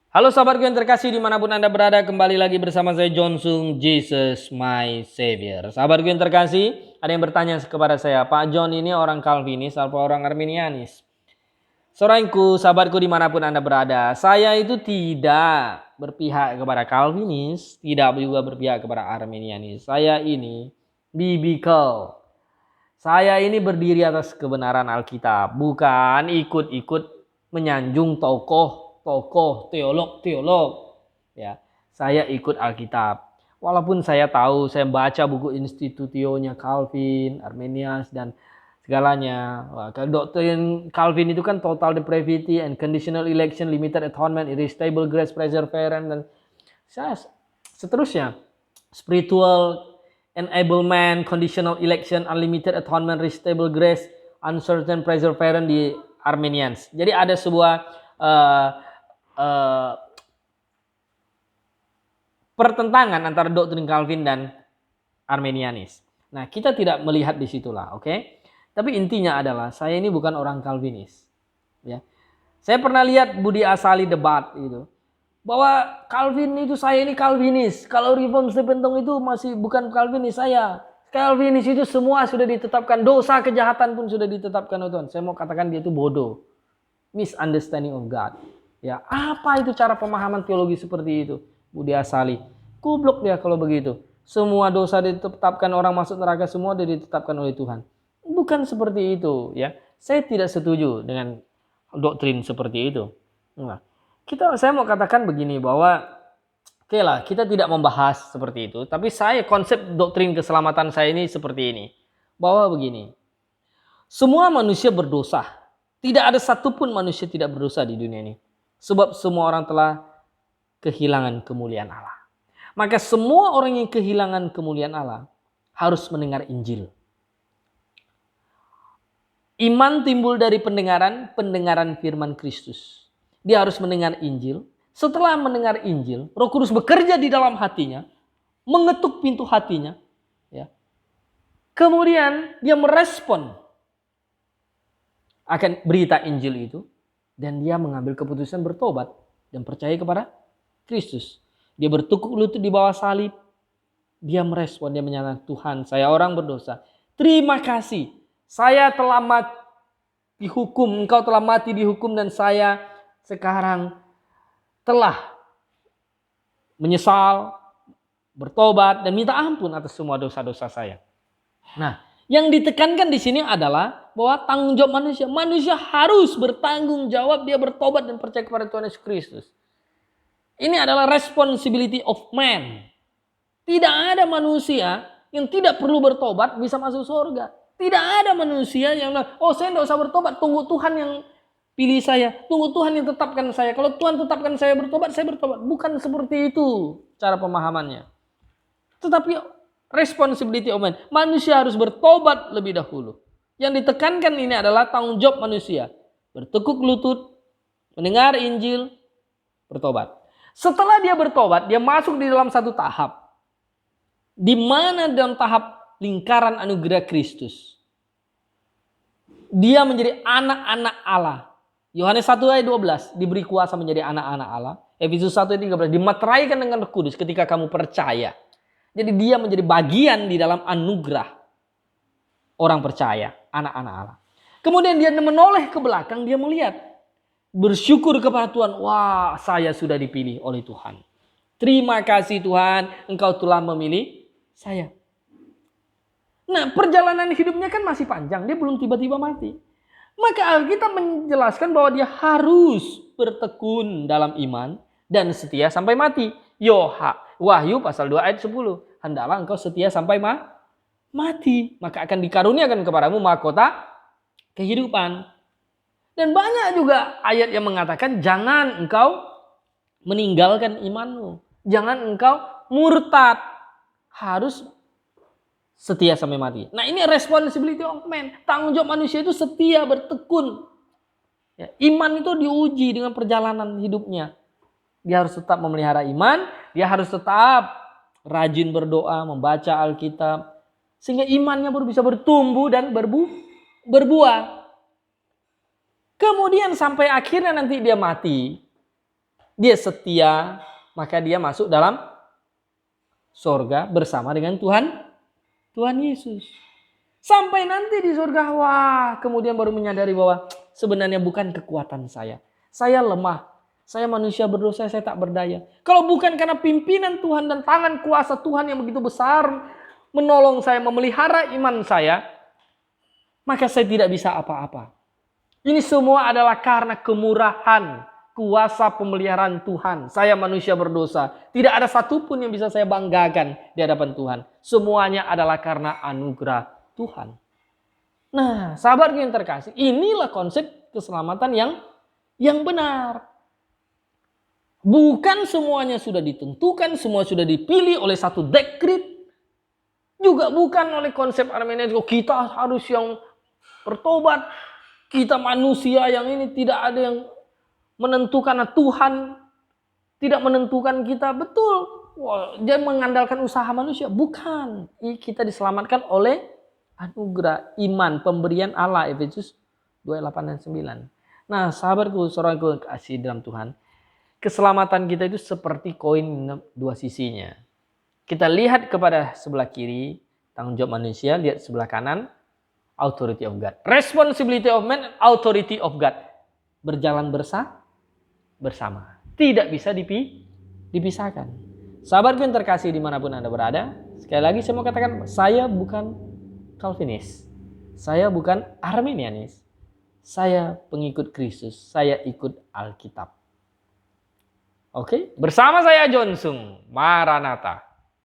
Halo sahabatku yang terkasih dimanapun Anda berada, kembali lagi bersama saya John Sung, Jesus my Savior. Sahabatku yang terkasih, ada yang bertanya kepada saya, Pak John ini orang Calvinis atau orang Arminianis? Sahabatku dimanapun Anda berada, saya itu tidak berpihak kepada Calvinis, tidak juga berpihak kepada Arminianis. Saya ini biblical. Saya ini berdiri atas kebenaran Alkitab, bukan ikut-ikut menyanjung tokoh-tokoh, teolog-teolog. Ya, saya ikut Alkitab. Walaupun saya tahu, saya baca buku Institutionya Calvin, Arminius dan segalanya. Doktrin Calvin itu kan total depravity and conditional election, limited atonement, irresistible grace, perseverance dan seterusnya. Spiritual enablement, conditional election, unlimited atonement, restable grace, uncertain perseverance di Arminians. Jadi ada sebuah pertentangan antara doktrin Calvin dan Arminianis. Nah, kita tidak melihat di situlah, oke? Tapi intinya adalah saya ini bukan orang Calvinis, ya. Saya pernah lihat Budi Asali debat itu, bahwa Calvin itu saya ini Calvinis. Kalau Reform Stepentong itu masih bukan Calvinis saya. Calvinis itu semua sudah ditetapkan, dosa kejahatan pun sudah ditetapkan oleh Tuhan. Saya mau katakan dia itu bodoh. Misunderstanding of God. Ya, apa itu cara pemahaman teologi seperti itu? Budi Asali. Goblok dia kalau begitu. Semua dosa ditetapkan, orang masuk neraka semua ditetapkan oleh Tuhan. Bukan seperti itu, ya. Saya tidak setuju dengan doktrin seperti itu. Nah, saya mau katakan begini bahwa oke lah, kita tidak membahas seperti itu, tapi konsep doktrin keselamatan saya ini seperti ini. Bahwa begini, semua manusia berdosa. Tidak ada satupun manusia tidak berdosa di dunia ini. Sebab semua orang telah kehilangan kemuliaan Allah. Maka semua orang yang kehilangan kemuliaan Allah harus mendengar Injil. Iman timbul dari pendengaran firman Kristus. Dia harus mendengar Injil. Setelah mendengar Injil, Roh Kudus bekerja di dalam hatinya, mengetuk pintu hatinya. Ya. Kemudian dia merespon akan berita Injil itu, dan dia mengambil keputusan bertobat dan percaya kepada Kristus. Dia bertukuk lutut di bawah salib. Dia merespon, dia menyatakan, Tuhan, saya orang berdosa. Terima kasih. Saya telah mati dihukum, engkau telah mati dihukum, dan saya sekarang telah menyesal, bertobat, dan minta ampun atas semua dosa-dosa saya. Nah, yang ditekankan di sini adalah bahwa tanggung jawab manusia. Manusia harus bertanggung jawab, dia bertobat dan percaya kepada Tuhan Yesus Kristus. Ini adalah responsibility of man. Tidak ada manusia yang tidak perlu bertobat bisa masuk surga. Tidak ada manusia yang bilang, oh saya tidak usah bertobat, tunggu Tuhan yang pilih saya, tunggu Tuhan yang tetapkan saya. Kalau Tuhan tetapkan saya bertobat, saya bertobat. Bukan seperti itu cara pemahamannya. Tetapi responsibility of man, manusia harus bertobat lebih dahulu. Yang ditekankan ini adalah tanggung jawab manusia. Bertekuk lutut, mendengar Injil, bertobat. Setelah dia bertobat, dia masuk di dalam satu tahap. Di mana dalam tahap lingkaran anugerah Kristus, dia menjadi anak-anak Allah. Yohanes 1 ayat 12, diberi kuasa menjadi anak-anak Allah. Efesus 1 ayat 13, dimateraikan dengan Roh Kudus ketika kamu percaya. Jadi dia menjadi bagian di dalam anugerah orang percaya, anak-anak Allah. Kemudian dia menoleh ke belakang, dia melihat, bersyukur kepada Tuhan, wah saya sudah dipilih oleh Tuhan. Terima kasih Tuhan, engkau telah memilih saya. Nah, perjalanan hidupnya kan masih panjang, dia belum tiba-tiba mati. Maka Alkitab menjelaskan bahwa dia harus bertekun dalam iman dan setia sampai mati. Wahyu pasal 2 ayat 10. Hendaklah engkau setia sampai mati, maka akan dikaruniakan kepadamu mahkota kehidupan. Dan banyak juga ayat yang mengatakan jangan engkau meninggalkan imanmu. Jangan engkau murtad. Harus setia sampai mati. Nah, ini responsibility of man. Tanggung jawab manusia itu setia, bertekun. Ya, iman itu diuji dengan perjalanan hidupnya. Dia harus tetap memelihara iman. Dia harus tetap rajin berdoa, membaca Alkitab. Sehingga imannya baru bisa bertumbuh dan berbuah. Kemudian sampai akhirnya nanti dia mati. dia setia, maka dia masuk dalam surga bersama dengan Tuhan Yesus. Sampai nanti di surga, wah, kemudian baru menyadari bahwa sebenarnya bukan kekuatan saya. Saya lemah, saya manusia berdosa, saya tak berdaya. Kalau bukan karena pimpinan Tuhan dan tangan kuasa Tuhan yang begitu besar menolong saya, memelihara iman saya, maka saya tidak bisa apa-apa. Ini semua adalah karena kemurahan, kuasa pemeliharaan Tuhan. Saya manusia berdosa. Tidak ada satupun yang bisa saya banggakan di hadapan Tuhan. Semuanya adalah karena anugerah Tuhan. Nah, sahabat yang terkasih, inilah konsep keselamatan yang benar. Bukan semuanya sudah ditentukan, semua sudah dipilih oleh satu dekret. Juga bukan oleh konsep Arminianis, kita harus yang bertobat. Kita manusia yang ini tidak ada yang menentukan, Tuhan tidak menentukan kita. Betul, dia mengandalkan usaha manusia. Bukan, kita diselamatkan oleh anugerah iman, pemberian Allah. Efesus 2:8 dan 9. Nah, sahabatku, saudaraku kasih dalam Tuhan, keselamatan kita itu seperti koin dua sisinya. Kita lihat kepada sebelah kiri, tanggung jawab manusia, lihat sebelah kanan, authority of God. Responsibility of man, authority of God. Berjalan bersama. Tidak bisa dipisahkan. Sahabatku yang terkasih dimanapun Anda berada, sekali lagi saya mau katakan, saya bukan Calvinis. Saya bukan Arminianis. Saya pengikut Kristus. Saya ikut Alkitab. Oke? Bersama saya John Sung. Maranatha.